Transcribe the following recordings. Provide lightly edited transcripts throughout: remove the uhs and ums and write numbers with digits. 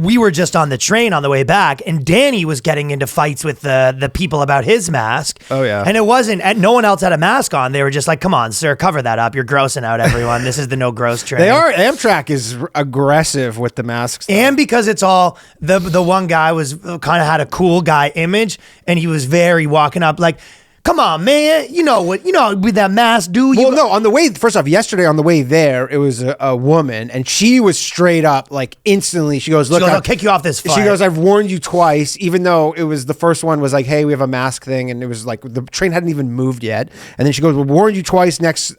we were just on the train on the way back, and Danny was getting into fights with the people about his mask. Oh, yeah. And it wasn't, and no one else had a mask on. They were just like, come on, sir, cover that up. You're grossing out everyone. This is the no gross train. They are. Amtrak is aggressive with the masks. Though. And because it's all, the one guy was kind of had a cool guy image, and he was very walking up like, come on, man. You know with that mask, dude. Well, no, on the way, first off, yesterday on the way there, it was a woman, and she was straight up, like, instantly. She goes, look, I'll kick you off this flight. She goes, I've warned you twice, even though it was the first one was like, hey, we have a mask thing, and it was like, the train hadn't even moved yet. And then she goes, we'll warn you twice next,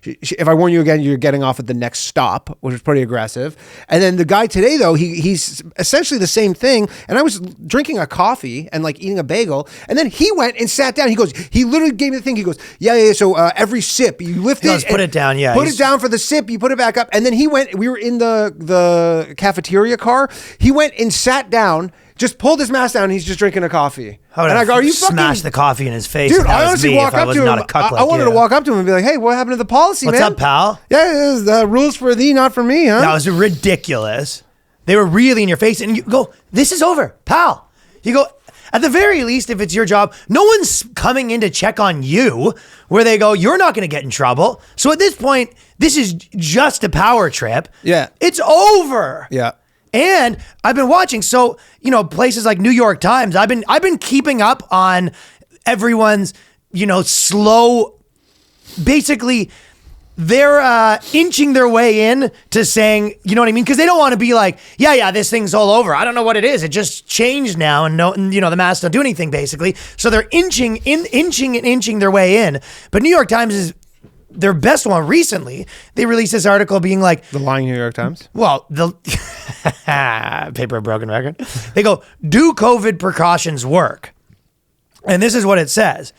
if I warn you again, you're getting off at the next stop, which was pretty aggressive. And then the guy today, though, he's essentially the same thing, and I was drinking a coffee and, like, eating a bagel, and then he went and sat down. He literally gave me the thing. He goes, yeah. So every sip, you lift it. Put it down, yeah. Put it down for the sip. You put it back up. And then he went, we were in the cafeteria car. He went and sat down, just pulled his mask down, and he's just drinking a coffee. And I go, are you fucking... Smash the coffee in his face. Dude, I honestly walk up to him. I wanted to walk up to him and be like, hey, what happened to the policy, man? What's up, pal? Yeah, it was the rules for thee, not for me, huh? That was ridiculous. They were really in your face. And you go, this is over, pal. You go... At the very least, if it's your job, no one's coming in to check on you where they go, you're not going to get in trouble. So at this point, this is just a power trip. Yeah. It's over. Yeah. And I've been watching. So, places like New York Times, I've been keeping up on everyone's, slow, basically they're inching their way in to saying, you know what I mean? Because they don't want to be like, yeah, this thing's all over. I don't know what it is. It just changed now, and the masks don't do anything, basically. So they're inching their way in. But New York Times is their best one recently. They released this article being like... The lying New York Times? Well, the paper of broken record. They go, do COVID precautions work? And this is what it says.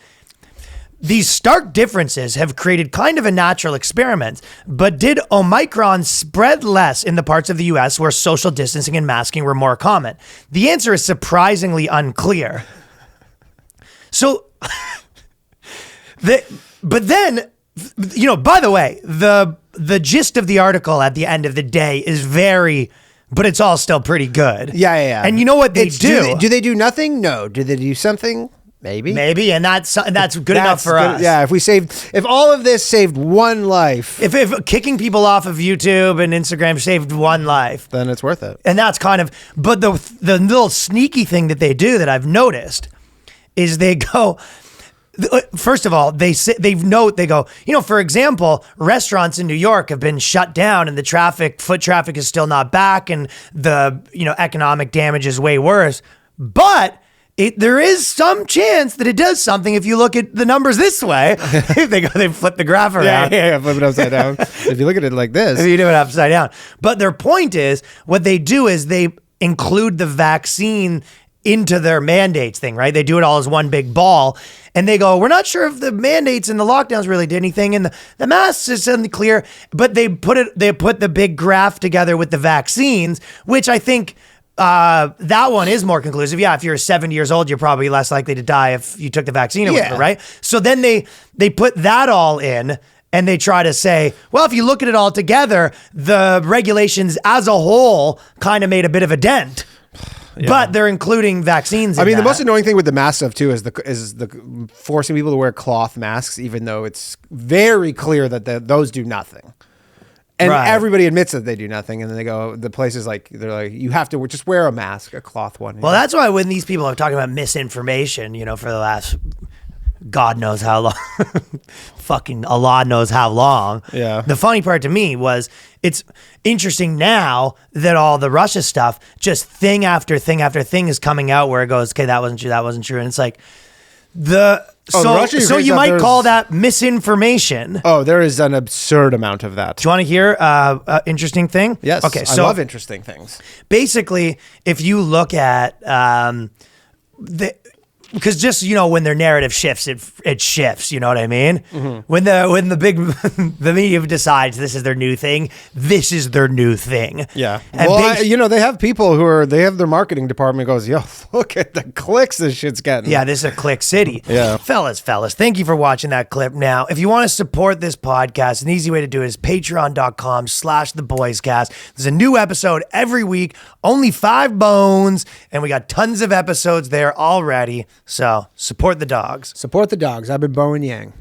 These stark differences have created kind of a natural experiment, but did Omicron spread less in the parts of the US where social distancing and masking were more common? The answer is surprisingly unclear. So, but then, by the way, the gist of the article at the end of the day is but it's all still pretty good. Yeah. And you know what they do? Do they do nothing? No. Do they do something? Maybe, and that's good enough for us. Yeah, if all of this saved one life, if kicking people off of YouTube and Instagram saved one life, then it's worth it. And that's kind of, but the little sneaky thing that they do that I've noticed is they go, first of all, they go, for example, restaurants in New York have been shut down, and foot traffic is still not back, and the economic damage is way worse, but there is some chance that it does something if you look at the numbers this way. They flip the graph around. Yeah, flip it upside down. If you look at it like this. If you do it upside down. But their point is, what they do is they include the vaccine into their mandates thing, right? They do it all as one big ball. And they go, we're not sure if the mandates and the lockdowns really did anything. And the masks is unclear. But they put the big graph together with the vaccines, which I think... that one is more conclusive. Yeah, if you're 70 years old, you're probably less likely to die if you took the vaccine or whatever, right? So then they put that all in, and they try to say, well, if you look at it all together, the regulations as a whole kind of made a bit of a dent. Yeah. But they're including vaccines. The most annoying thing with the mask stuff too is the forcing people to wear cloth masks, even though it's very clear that those do nothing. And everybody admits that they do nothing, and then they go, the places they're like, you have to just wear a mask, a cloth one. Well, that's why when these people are talking about misinformation, for the last God knows how long, fucking Allah knows how long. Yeah. The funny part to me was it's interesting now that all the Russia stuff, just thing after thing after thing is coming out where it goes, okay, that wasn't true. And it's like so you might call that misinformation. Oh, there is an absurd amount of that. Do you want to hear an interesting thing? Yes. Okay. So I love interesting things. Basically, if you look at because just, you know, when their narrative shifts, it shifts. You know what I mean? When the big the media decides this is their new thing, this is their new thing. Yeah. And Well, you know, they have people they have their marketing department goes, yo, look at the clicks this shit's getting. yeah, this is a click city. Yeah. Fellas, thank you for watching that clip. Now, if you want to support this podcast, an easy way to do it is patreon.com/theboyscast. There's a new episode every week, only 5 bones, and we got tons of episodes there already. So support the dogs. Support the dogs. I've been Bowen Yang.